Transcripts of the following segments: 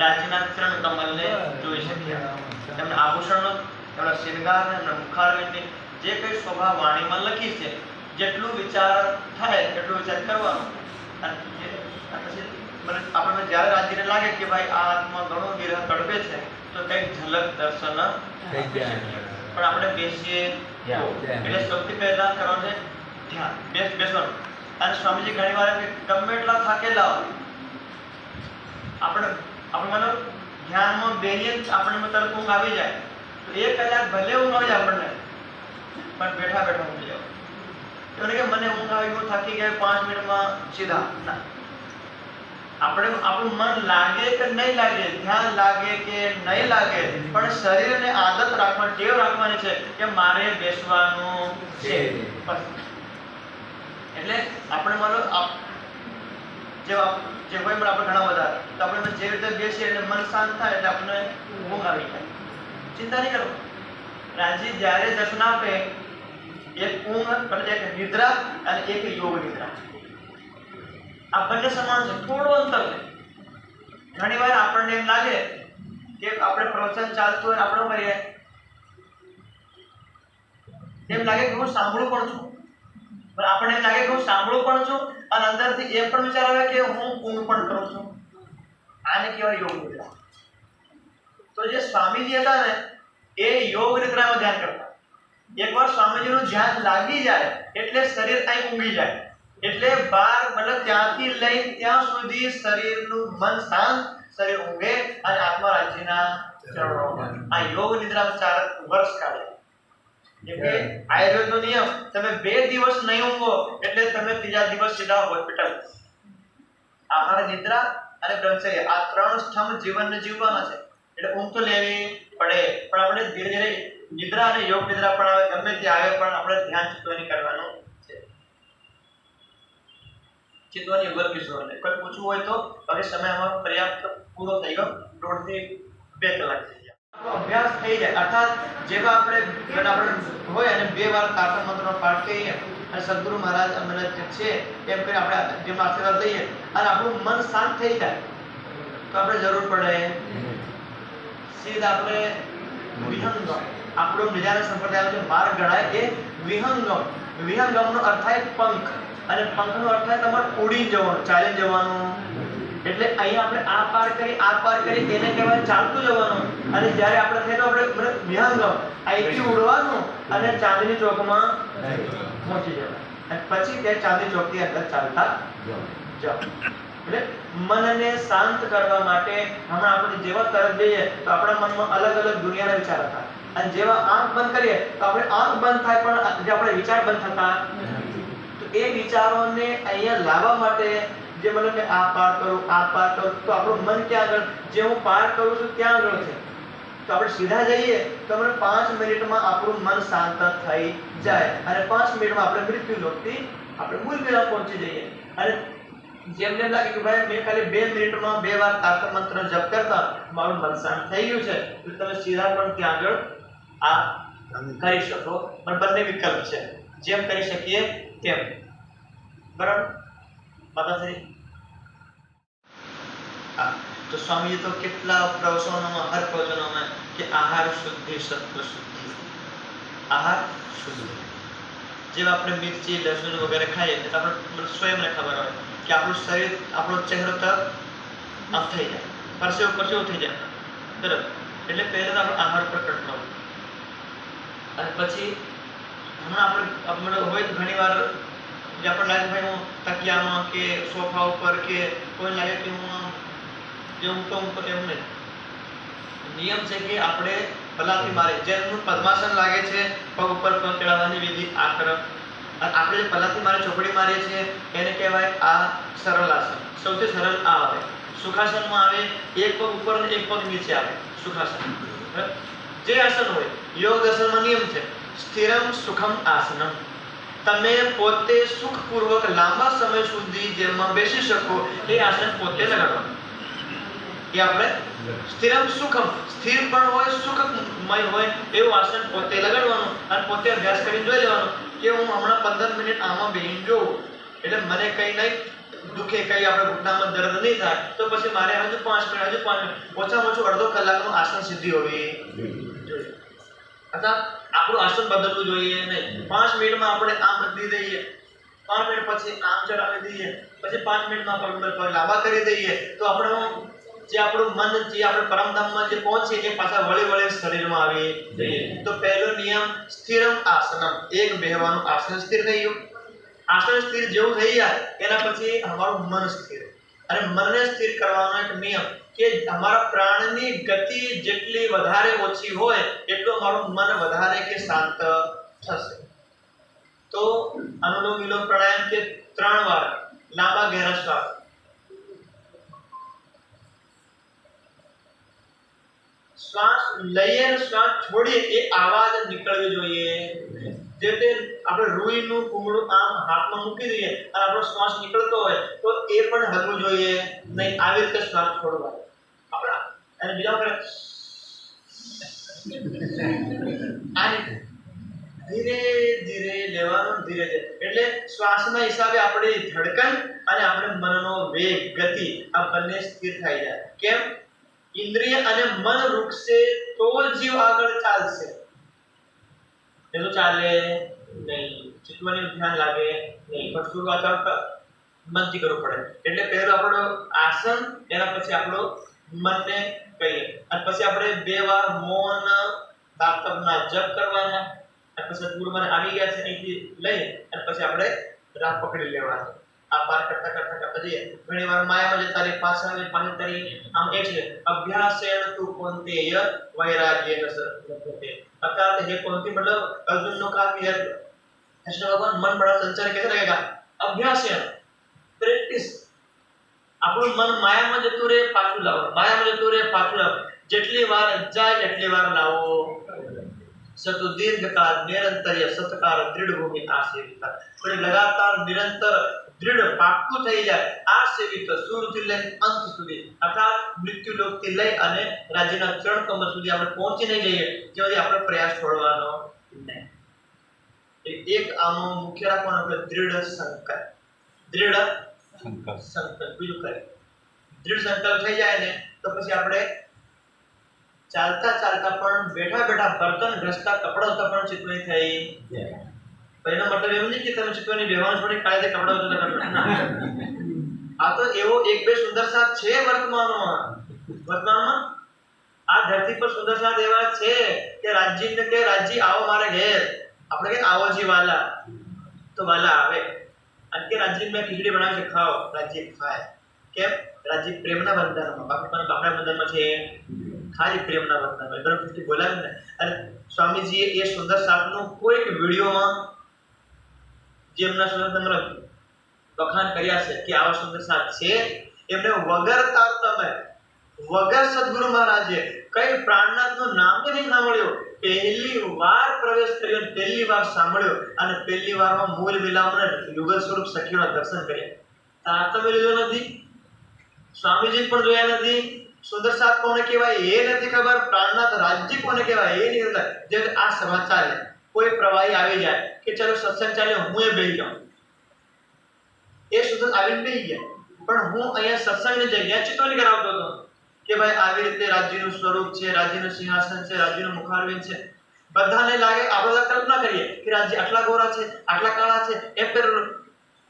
રાજ્યના ત્રણ કમલને જોઈ શકીએ. એમના આભૂષણનો, એમના શૃંગાર, એમના મુખારવિંદની જે કંઈ શોભા વાણીમાં લખી છે, જેટલું વિચાર થાય એટલું વિચાર કરવાનો. અને પછી આપણને જ્યારે રાજ્યને લાગે કે ભાઈ આ આત્મા ઘણો વિરહ તડપે છે, તો કંઈક ઝલક દર્શન થઈ જાય. પણ આપણે બેસીએ એટલે સૌથી પહેલા કરવાનું છે ધ્યાન, બેસવાનું. અને સ્વામીજી ઘણી વાર ગમે એટલા થાકેલા હોય, આપણે માનો ધ્યાનમાં બેહીએ આપણને તરત ઊંઘ આવી જાય, તો 1 કલાક ભલે ઊંઘ આવી જાય આપણને, પણ બેઠા બેઠા ઊંઘી જાવ. એટલે કે મને ઊંઘ આવી ગયું, થાકી ગયા, 5 મિનિટમાં સીધા ના. આપણું મન લાગે કે નહીં લાગે, ધ્યાન લાગે કે નહીં લાગે, પણ શરીરને આદત રાખવાની, ટેવ રાખવાની છે કે મારે બેસવાનું છે. એટલે આપણે માનો જે હોય આપણે ઘણા બધા, તો આપણે જે રીતે બેસીએ એટલે મન શાંત થાય એટલે આપણને ઊંઘ આવી જાય. ચિંતા નહીં કરો. રાજી જ્યારે દર્શન આપે, એક ઊંઘ એટલે એક નિદ્રા અને એક યોગ નિદ્રા, આ બંને સમાન છે, થોડું અંતર છે. ઘણી વાર આપણને એમ લાગે કે આપણે પ્રવચન ચાલતું હોય, આપણે કરીએ એમ લાગે કે હું સાંભળું પણ છું, પણ આપણને એમ લાગે કે હું સાંભળું પણ છું અને અંદરથી એ પણ વિચાર આવે કે હું ઊંઘ પણ કરું છું. આને કહેવાય યોગ નિદ્રા. તો જે સ્વામીજી હતા ને, એ યોગ નિદ્રામાં ધ્યાન કરતા. એકવાર સ્વામીજીનું ધ્યાન લાગી જાય એટલે શરીર અહીં ઊંઘી જાય. એટલે મતલબ ત્યાંથી લઈ ત્યાં સુધી શરીરનું મન શાંત, શરીર ઊંઘે અને આત્મા રાજ્યના ચરણોમાં. આ યોગ નિદ્રામાં 4 વર્ષ કાઢે. એટલે આયુર્વેદનો નિયમ, તમે 2 દિવસ નહીં ઊંઘો એટલે તમે ત્રીજા દિવસ સીધા હોસ્પિટલ. આહાર, નિદ્રા અને બ્રહ્મચર્ય, આ 3 સ્તંભ જીવનને જીવવાના છે. એટલે ઊંઘ તો લેવી પડે, પણ આપણે ધીરે ધીરે નિદ્રા અને યોગ નિદ્રા પણ આવે, ગમે તે આવે, પણ આપણે ધ્યાન ચિત્તવની કરવાનું છે. ચિત્તવની વગર કિશોરને કોઈ પૂછવું હોય તો હવે સમય અમારો પર્યાપ્ત પૂરો થઈ ગયો, 1.5 થી 2 કલાક થઈ ગયા. અભ્યાસ થઈ જાય, અર્થાત જેવા આપણે હોય અને 2 વાર તારક મંત્રનો પાઠ કરીએ અને સદગુરુ મહારાજ અમને છે એમ કરી આપણે જેમ આશીર્વાદ લઈએ અને આપણું મન શાંત થઈ જાય, તો આપણે જરૂર પડે સીધા આપણે વિહંગમ, આપણો બીજાના સંપ્રદાયનો માર્ગ ગણાય એ વિહંગમ. વિહંગમનો અર્થ થાય પંખ, અને પંખનો અર્થ થાય તમારે ઉડી જવાનું, ચાલી જવાનું. એટલે અહીંયા આપણે આ પાર કરી એને કહેવાય ચાલતું જવાનું. અને જ્યારે આપણે થઈને આપણે વિહંગમ, અહીંથી ઉડવાનું અને ચાંદની ચોકમાં પહોંચી જવાનું, અને પછી તે ચાંદની ચોકની અંદર ચાલતા જાઓ. એટલે મનને શાંત કરવા માટે હમણાં આપણે જેવા તરફ જઈએ તો આપણા મનમાં અલગ અલગ દુનિયાના વિચાર હતા, અને જેવા આંખ બંધ કરીએ તો આપણે આંખ બંધ થાય પણ જે આપણે વિચાર બંધ થતા, તો એ વિચારોને અહીંયા લાવવા માટે જે મને મેં આ પાર કરું, તો આપણું મન ક્યાં આગળ, જે હું પાર કરું છું ત્યાં આગળ છે. તો આપણે સીધા જઈએ તો આપણે 5 મિનિટમાં આપણું મન શાંત થઈ જાય, અને 5 મિનિટમાં આપણે મૃત્યુ લોકથી આપણે મૂળમાં પહોંચી જઈએ. અને જેમને લાગે કે ભાઈ મેં ખાલી 2 મિનિટમાં 2 વાર તારક મંત્ર જપ કરતા મારું મન શાંત થઈ ગયું છે, તો તમે સીધા પણ ત્યાં આગળ આ કરી શકો. પણ બંને વિકલ્પ છે, જેમ કરી શકીએ તેમ. બરાબર માતાશ્રી? હા, તો સ્વામીજી તો કેટલા પ્રવચનોમાં, હર પ્રવચનોમાં કે આહાર શુદ્ધિ, સત્વ શુદ્ધિ, આહાર શુદ્ધિ. જેમ આપણે મિર્ચી, લસણ વગેરે ખાઈએ તો આપણે સ્વયંને ખબર હોય કે આપણું શરીર, આપણો ચહેરો તરત આમ થઈ જાય, પરસેવો થઈ જાય તરત. એટલે પહેલા તો આપણે આહાર પર કંટ્રોલ, અને પછી હમણાં આપણે હોય ઘણી વાર જે આપણને લાગે ભાઈ હું તકિયામાં કે સોફા ઉપર કે કોઈ લાગે કે હું એમ નહીં. નિયમ છે કે આપણે પલાથી મારે, જેનું પદ્માસન લાગે છે, પગ ઉપર પગ ચડાવવાની વિધિ આ તરફ, અને આપણે જે પલાથી મારે ચોપડી મારીએ છીએ એને કહેવાય આ સરળ આસન. સૌથી સરળ આ આવે. સુખાસનમાં આવે એક પગ ઉપર અને એક પગ નીચે આવે, સુખાસન. જે આસન હોય, યોગ આસનમાં નિયમ છે સ્થિરમ સુખમ આસનમ. તમે પોતે સુખપૂર્વક લાંબા સમય સુધી જેમાં બેસી શકો એ આસન પોતે લગાડવાનું. એ આપણે સ્થિરમ સુખમ, સ્થિર પણ હોય, સુખમય હોય એવું આસન પોતે લગાડવાનું, અને પોતે અભ્યાસ કરીને જોઈ લેવાનું કે હું હમણાં 15 મિનિટ આમાં બેહીને જોઉં એટલે મને કંઈ નહીં દુખે, કઈ આપણે ઘૂંટણામાં દર્દ નહીં થાય, તો પછી મારે હજુ 5 મિનિટ ઓછામાં ઓછું અડધો કલાકનું આસન સિદ્ધિ હોવી જોઈએ. અથવા આપણું આસન બદલવું જોઈએ નહીં. 5 મિનિટમાં આપણે આમ બદલી દઈએ, 5 મિનિટ પછી આમ ચડાવી દઈએ, પછી 5 મિનિટમાં પગ લાંબા કરી દઈએ, તો આપણું જે આપણું મન જે આપણે પરમધામમાં જે પહોંચે એ પાછા વળી શરીરમાં આવી જઈએ. તો પહેલો નિયમ સ્થિરમ આસનમ, એક બેહવાનું આસન સ્થિર થઈ ગયું. આસન સ્થિર જેવું થઈ જાય એના પછી અમારું મન સ્થિર, અને મનને સ્થિર કરવાનો એક નિયમ કે અમારા પ્રાણની ગતિ જેટલી વધારે ઓછી હોય એટલું અમારું મન વધારે કે શાંત થશે. તો અનુલોમ વિલોમ પ્રાણાયામ કે 3 વાર લાંબા ગહેરા શ્વાસ, શ્વાસ લઈએ અને શ્વાસ છોડીએ એ આવાજ નીકળવી જોઈએ. જે તે આપણે રૂઈનું કુમળું આમ હાથમાં મૂકી દઈએ અને આપણો શ્વાસ નીકળતો હોય તો એ પણ હલવું જોઈએ નહીં. આવી રીતે શ્વાસ છોડવા આપણા અને બીજા વખતે આ રીતે ધીરે ધીરે લેવાનું, ધીરે ધીરે. એટલે શ્વાસના હિસાબે આપણી ધડકન અને આપણે મનનો વેગ, ગતિ આ બંને સ્થિર થઈ જાય. કેમ? ઇન્દ્રિય અને મન રૂકશે તો જીવ આગળ ચાલશે, એ તો ચાલે નહીં. ચિત્તવનું ધ્યાન લાગે નહીં, પણ શરૂઆત મનથી કરવું પડે. એટલે પહેલું આપણું આસન, એના પછી આપણું મનને કહીએ, અને પછી આપણે 2 વાર મૌન તાતબના જપ કરવાના, અને પછી પૂર્વમાં આવી ગયા છે અહીંથી લઈ અને પછી આપણે રાહ પકડી લેવાનો. આ પાર કરતા જઈએ. ઘણી વાર માયામાં જતા રહી, પાછા આવી પાણી તરી. આમ એ છે અભ્યાસેણ તુ કૌંતેય વૈરાગ્યેન લભ્યતે. અર્થાત હે કૌંતી મતલબ અર્જુનનો કાવ્ય કૃષ્ણ ભગવાન મન બड़ा संचार कैसे रहेगा? अभ्यासेण, प्रेक्टिस. આપણું મન માયામાં જતું રહે પાછું લાવો, માયામાં જતું રહે પાછું લાવો. જેટલી વાર જાય એટલી વાર લાવો. સતુ દીર્ઘકાળ નિરંતર્ય સતકાર દૃઢ ભૂમિ આસેવિત. પણ લગાતાર નિરંતર દૃઢ પાક્કું થઈ જાય આસેવિત, સુરથી લઈ અંત સુધી, અર્થાત મૃત્યુ લોકથી લઈ અને રાજ્યના ચરણ કમળ સુધી આપણે પહોંચી નહીં જઈએ ત્યાં આપણે પ્રયાસ છોડવાનો નહીં. એક આનો મુખ્ય રાખવાનો કે દૃઢ સંકલ્પ. દૃઢ સંકલ્પ બીજું કરે. દૃઢ સંકલ્પ થઈ જાય ને તો પછી આપણે ચાલતા પણ બેઠા બર્તન ઘસતા, કપડા ધોતા પણ ચિત્તવની થઈ જાય. એનો મતલબ એમ નહીં કે તમે ચિત્તવની બેવાનું છોડી કાયદે કપડા ધોતા કરતા. આ તો એવો એક બે સુંદર સાથ છે વર્તમાનમાં આ ધરતી પર સુંદર સાથ એવા છે કે રાજ્યને કે રાજ્ય આવો મારે ઘેર. આપણે કે આવો જી વાલા, તો વાલા આવે. અને કે રાજ્ય મેં ખીચડી બનાવી છે, ખાઓ. રાજ્ય ખાય. કેમ? રાજ્ય પ્રેમના બંધનમાં, બાપના બંધનમાં છે ખાલી પ્રેમના બંધનમાં. બરાબર બોલાવ્યું ને. અને સ્વામીજીએ એ સુંદર સાથનું કોઈક વિડીયોમાં જેમના સુંદર વખાણ કર્યા છે કે આવા સુંદર સાથ છે, એમને વગર તારતમે, વગર સદગુરુ મહારાજે કઈ પ્રાણનાથનું નામ નહીં સાંભળ્યો, પહેલી વાર પ્રવેશ કર્યો, પહેલી વાર સાંભળ્યો અને પહેલી વારમાં મૂળ વિલામના યુગલ સ્વરૂપ સખીઓના દર્શન કર્યા. તારતમે લીધો નથી, સ્વામીજી પણ જોયા નથી. સુંદર સાથ કોને કહેવાય એ નથી ખબર, પ્રાણનાથ રાજ્ય કોને કહેવાય એ નહીં ખબર. જે આ સભા ચાલે, કોઈ પ્રવાહી આવી જાય કે ચલો સત્સંગ ચાલ્યો, હું એ બેસી જાઉં, એ સુધર આવીને બેસી ગયા. પણ હું અહીંયા સત્સંગની જગ્યા ચિત્તવની કરાવતો હતો કે ભાઈ આવી રીતે રાજ્યનું સ્વરૂપ છે, રાજ્યનું સિંહાસન છે, રાજ્યનું મુખારવિંદ છે. બધાને લાગે, આપણે કલ્પના કરીએ કે રાજ્ય આટલા ગોરા છે, આટલા કાળા છે. એ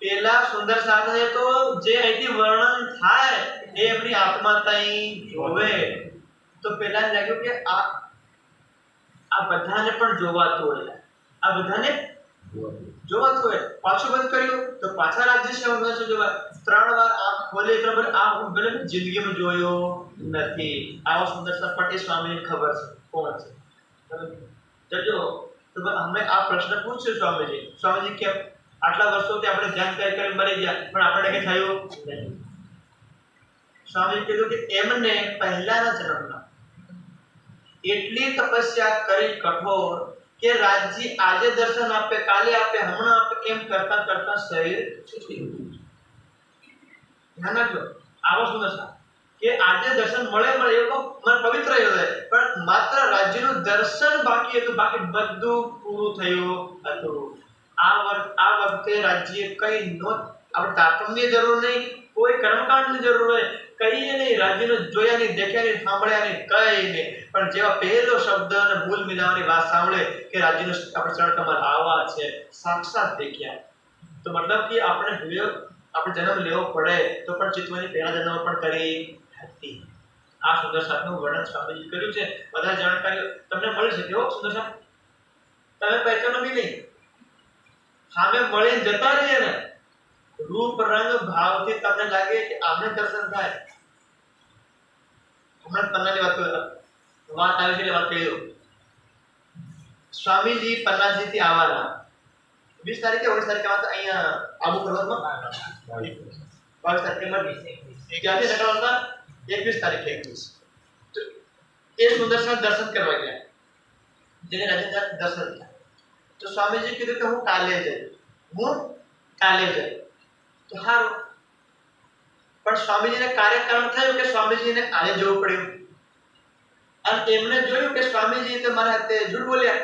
પેલા સુંદર સાથે તો જે અહીંથી વર્ણન થાય એ એમની આત્માતાઈ જોવે તો પેલા લાગ્યું કે આ બધાને પણ જોવાતું હોય, આ બધાને જોવાતું હોય. પાછું બંધ કર્યું તો પાછા રાજ્ય સેવા જોવા. 3 વાર આંખ ખોલી, 3 વાર આ હું ભલે જિંદગીમાં જોયો નથી. આવો સુંદર સપટી સ્વામીને ખબર છે કોણ છે. જજો તો અમે આ પ્રશ્ન પૂછ્યો સ્વામીજી કેમ આટલા વર્ષોથી આપણે ધ્યાન કરીને મરી ગયા પણ આપણે કઈ થયું નહીં. સ્વામી કીધું કે એમને પહેલાના જન્મમાં એટલી તપસ્યા કરી કઠોર કે રાજજી આજે દર્શન આપે, કાલે આપે, હમણાં આપે, એમ કરતા શરીર છૂટી ગયું. ધ્યાન રાખજો, આવો સુંદર કે આજે દર્શન મળે એવું મન પવિત્ર હોય, પણ માત્ર રાજ્યનું દર્શન બાકી હતું, બાકી બધું પૂરું થયું હતું. આ વખતે રાજ્ય કઈ નો આપણે તારતમ્યની જરૂર નહીં, કોઈ કર્મકાંડની જરૂર હોય, કહીએ નહીં, રાજ્યનો જોયા નહીં, દેખ્યા નહીં, સાંભળ્યા નહીં, કઈ નહીં, પણ જેવા પહેલો શબ્દ અને ભૂલ મિલાવવાની વાત સાંભળે કે રાજ્યનો આપણે ચરણ કમળ આવા છે, સાક્ષાત દેખ્યા, તો મતલબ કે આપણે જન્મ લેવો પડે તો પણ ચિતવાની પહેલા જન્મ પણ કરી હતી. આ સુંદર સાહેબનું વર્ણન સ્વામીજી કર્યું છે. બધા જાણકારી તમને મળી શકે. હો સુંદર સાહેબ, તમે પહેચાનો બી નહીં, સામે મળીને જતા રહીએ ને, રૂપ રંગ ભાવથી તમને લાગે કે આમને દર્શન થાય. હમણાં પન્નાની વાત આવી છે, વાત કહી દઉં. સ્વામીજી પન્નાજી થી આવવાના 20 તારીખે 19 તારીખે આવતા અહીંયા આબુ પર્વતમાં 22 તારીખે ક્યાંથી નીકળવાના? 21 તારીખે. તો એ સુંદર સાહેબ દર્શન કરવા ગયા, જેને રાજેન્દ્ર દર્શન થયા. તો સ્વામીજી કીધું કે હું કાલે જઈ. તો સારું, પણ સ્વામીજીને કાર્યકારણ થયું કે સ્વામીજીને આજે જવું પડ્યું, અને એમને જોયું કે સ્વામીજી તો મારા હાથે જૂઠ બોલ્યા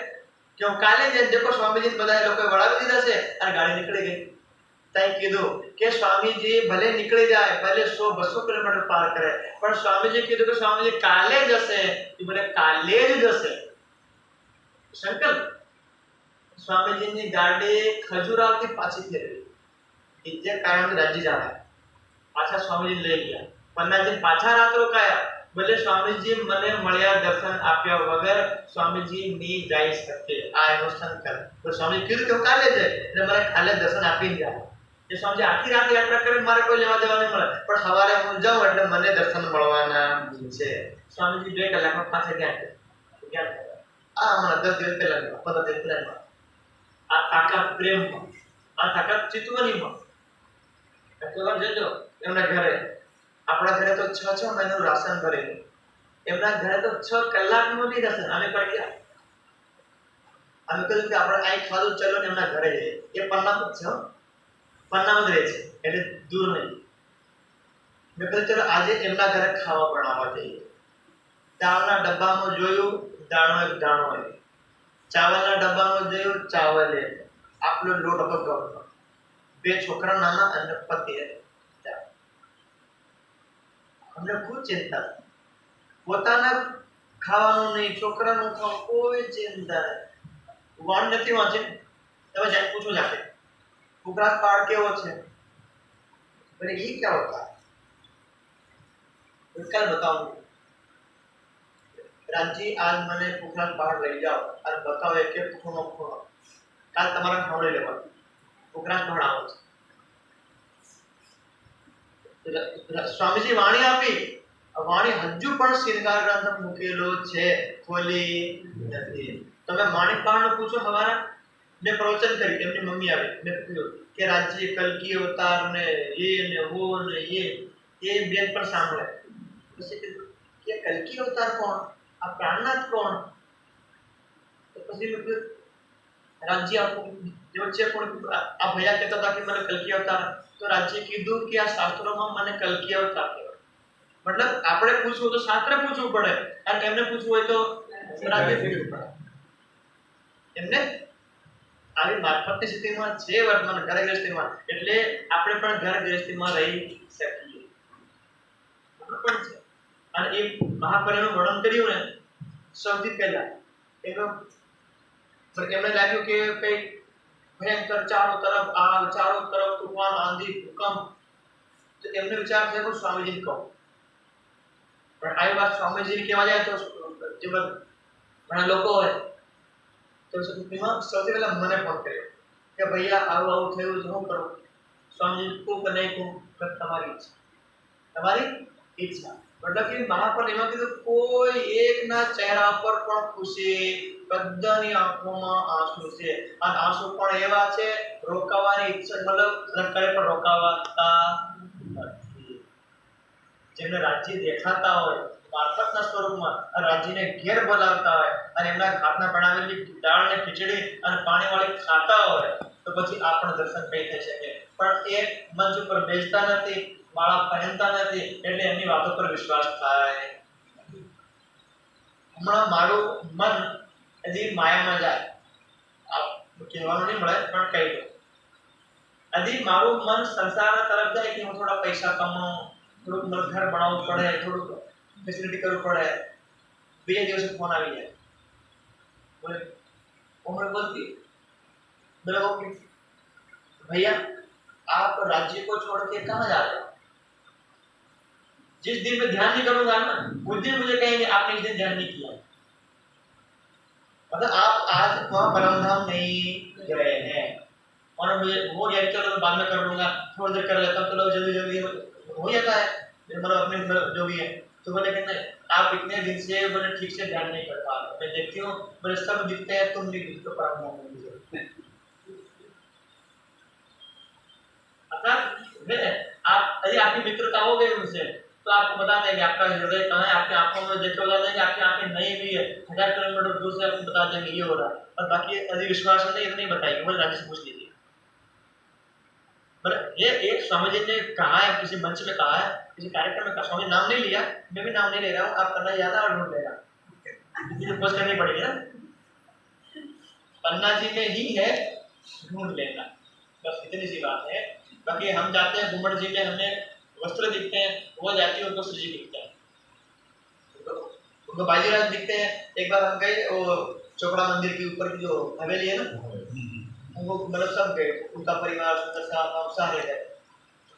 કે હું કાલે જઈને દેખો સ્વામીજી બધા લોકો વળાવી દીધા છે, અને ગાડી નીકળી ગઈ. ત્યાં કીધું કે સ્વામીજી ભલે નીકળી જાય, ભલે 100-200 કિલોમીટર પાર કરે, પણ સ્વામીજી કીધું કે સ્વામીજી કાલે જશે, એ ભલે કાલે જ જશે. સંકલ્પ. સ્વામીજીની ગાડી ખજુરાવથી પાછી ફેરવી, જે કારણે રાજી જાય, પાછા સ્વામીજી લઈ ગયા. પન્નાજી પાછા રાત રોકાયા, ભલે સ્વામીજી મને મળ્યા, દર્શન આપ્યા વગર સ્વામીજી ની જઈ શકે. આ એનું સંકલ્પ. તો સ્વામીજી કીધું કે કાલે જાય, એટલે મને કાલે દર્શન આપીને જાય. એ સ્વામીજી આખી રાત યાત્રા કરીને મારે કોઈ લેવા દેવા નહીં મળે, પણ સવારે હું જાઉં એટલે મને દર્શન મળવાના છે. સ્વામીજી 2 કલાકમાં પાછા ગયા. આ હમણાં 10 દિવસ પહેલા 15 દિવસ પહેલા. આ તાકાત પ્રેમમાં, આ તાકાત ચિતવણીમાં. જજો એમના ઘરે, આપણા ઘરે તો 6 મહિનાનું રાશન ભરેલું, એમના ઘરે તો 6 કલાકનું નહીં રાશન. અમે પણ ગયા, અમે કહ્યું કે આપણે અહીં ખાધું, ચલો ને એમના ઘરે જઈએ. એ પન્નામાં જ છે, પન્નામાં જ રહે છે, એટલે દૂર નહીં. મેં કહ્યું ચલો આજે એમના ઘરે ખાવા બનાવવા જઈએ. દાળના ડબ્બામાં જોયું, દાળનો એક દાણો હોય. ચાવલના ડબ્બામાં જોયું, ચાવલ એ આપણો લોટ હતો ઘઉંનો. 2 છોકરા નાના અને પતિ. અમને ખૂબ ચિંતા, પોતાના ખાવાનું નહીં, છોકરાનું ખાવાનું, કોઈ ચિંતા નહીં. વાણ નથી વાંચી, તમે જાતે પૂછો જાતે પોખરાજ પહાड़ કેવો છે? बोले ये क्या होता है? कल बताऊंगी. राजी आज मैंने पोखराज पहाड़ લઈ જાઓ અને બતાવો એક એક ખૂણો ખૂણો. કાલ તમારા ખાવડે લેવા પોખરાજ પહાડ આવો છે. સ્વામીજી વાણી આપી, વાણી હજુ પણ શ્રીનગર ગ્રંથ મૂકેલો છે, ખોલી નથી. તમે માણિક પહાડ પૂછો. હવારા મેં પ્રવચન કરી, એમની મમ્મી આવી, મેં કહ્યું કે રાજ્ય કલકી અવતાર ને ये ને वो ને ये બેન પર સાંભળે. પછી કીધું કે કલકી અવતાર કોણ? આ પ્રાણનાથ કોણ? તો પછી મેં કીધું રાજ્ય આપો જે વચ્ચે કોણ? આ ભૈયા કહેતા હતા કે મને કલકી અવતાર. તો રાજ્ય કીધું કે આ શાસ્ત્રોમાં મને કલકી અવતાર કહેવાય. મતલબ આપણે પૂછવું તો શાસ્ત્ર પૂછવું પડે, અને એમને પૂછવું હોય તો રાજ્ય પૂછવું પડે. એમને આવી મારફતની સ્થિતિમાં છે વર્તમાન ઘર ગૃહસ્થીમાં, એટલે આપણે પણ ઘર ગૃહસ્થીમાં રહી શકીએ પણ છે. અને એ મહાપરિનું વર્ણન કર્યું ને સૌથી પહેલા એનો એમને લાગ્યું કે કઈ ભયંકર ચારો તરફ આગ, ચારો તરફ તૂફાન, આંધી, ભૂકંપ. તો એમને વિચાર થયો કે સ્વામીજીને કહું. પણ આવી વાત સ્વામીજીને કહેવા જાય તો જે ઘણા લોકો હોય તો સૌથી પહેલા મને ફોન કર્યો કે ભૈયા આવું આવું થયું છે, શું કરું? સ્વામીજી કહું કે નહીં કહું, તમારી ઈચ્છા, તમારી ઈચ્છા. મતલબ કે મહાપર એમાં કીધું કોઈ એકના ચહેરા પર પણ ખુશી, બધાની આંખોમાં આંસુ છે, અને આંસુ પણ એવા છે રોકાવાની ઈચ્છા, મતલબ કરે પણ રોકાવાતા નથી. જેમને રાજ્ય દેખાતા હોય મારફતના સ્વરૂપમાં, રાજ્યને ઘેર બોલાવતા હોય, અને એમના હાથના બનાવેલી દાળ ને ખીચડી અને પાણીવાળી ખાતા હોય, તો પછી આપણે દર્શન કઈ થઈ શકે? પણ એ મંચ ઉપર બેસતા નથી, માળા પહેરતા નથી, એટલે એમની વાતો પર વિશ્વાસ થાય. હમણાં મારું મન હજી માયામાં જાય, કહેવાનું નહીં મળે પણ કહી દો. હજી મારું મન સંસાર તરફ જાય કે હું થોડા પૈસા કમાઉં, થોડુંક મને ઘર બનાવવું પડે, થોડુંક ફેસિલિટી કરવું પડે, બીજા દિવસે ફોન આવી જાય, बोले उम्र बोलती, बोले ओके भैया आप राज्य को छोड़ के कहाँ जा रहे हो? जिस दिन मैं ध्यान नहीं करूंगा ना उस दिन मुझे कहेंगे आपने इस दिन ध्यान नहीं किया, मतलब आप आज वहाँ परमधाम नहीं गए हैं और मुझे वो याद चलो बाद में कर लूंगा, थोड़ी देर कर लेता हूँ, चलो जल्दी जल्दी हो जाता है मतलब अपने जो भी है। तो बोले कहते आप इतने दिन से बोले ठीक से ध्यान नहीं कर पा रहे, मैं देखती हूँ बोले सब दिखते हैं तुम नहीं दिखते परमधाम में मुझे। आप यदि आपकी मित्रता हो गई उनसे तो आपको बता देंगे आपका हृदय कहाँ है, आपकी आंखों में देख के बता देंगे, आपकी आंखें नहीं भी है 1000 किलोमीटर दूर से आपको बता देंगे ये हो रहा है, और बाकी यदि विश्वास नहीं इतना ही बताएंगे, बोले राज्य से पूछ लीजिए। मतलब ये एक स्वामी जी ने कहा है, किसी मंच में कहा है, किसी कार्यक्रम में कहा, स्वामी नाम नहीं लिया, मैं भी नाम नहीं ले रहा हूँ, आप करना ज्यादा और ढूंढ लेगा, मुझे खोज करनी पड़ेगी ना, पन्ना जी में ही है ढूंढ लेना, बस इतनी सी बात है। बाकी हम जाते हैं घुमड़ जी में, हमें वस्त्र दिखते हैं, वो जाती है उनको श्री दिखता है, उनको बाजीराज दिखते हैं। एक बार हम गए वो चोपड़ा मंदिर के ऊपर की जो हवेली है ना, वो मतलब सब गए, उनका परिवार सुंदर सा सारे गए।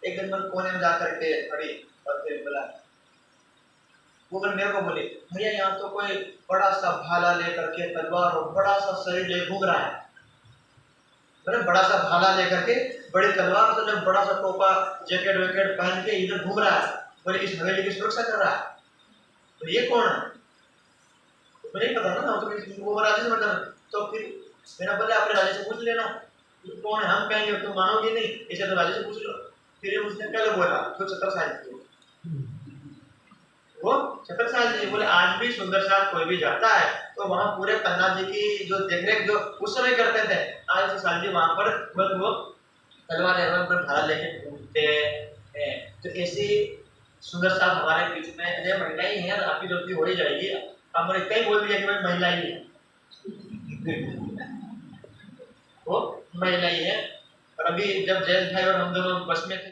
एक दिन मैं कोने में जाकर के खड़ी और फिर बोला, वो मेरे को बोले भैया यहाँ तो कोई बड़ा सा भाला लेकर के तलवार और बड़ा सा शरीर ले घूम रहा है, बड़ा सा भाला लेकर के बड़ी तलवार से जब बड़ा सा टोपा जैकेट वैकेट पहन के इधर घूम रहा है, बोले इस हवेली की सुरक्षा कर रहा है, तो ये कौन है? तो नहीं पता ना, तो वो राजे से मतलब, तो फिर मैंने बोले आपने राजे से पूछ लेना कौन है, हम कहेंगे तुम मानोगे नहीं, इसे तो राजे से पूछ लो। फिर उसने कल बोला तो 70 साल की वो 70 साल की बोले आज भी सुंदर साल कोई भी जाता है तो वहाँ पूरे पन्ना जी की जो देखरेख जो उस समय करते थे, आज से साल जी वहाँ पर बस वो तलवार पर भाला लेके घूमते हैं। तो ऐसी सुंदर साल हमारे बीच में ये महिला ही है, आपकी गलती हो ही जाएगी, हमने कई बोल दिया कि भाई महिला ही है वो महिला ही है। और अभी जब जयंत भाई और हम दोनों बस में थे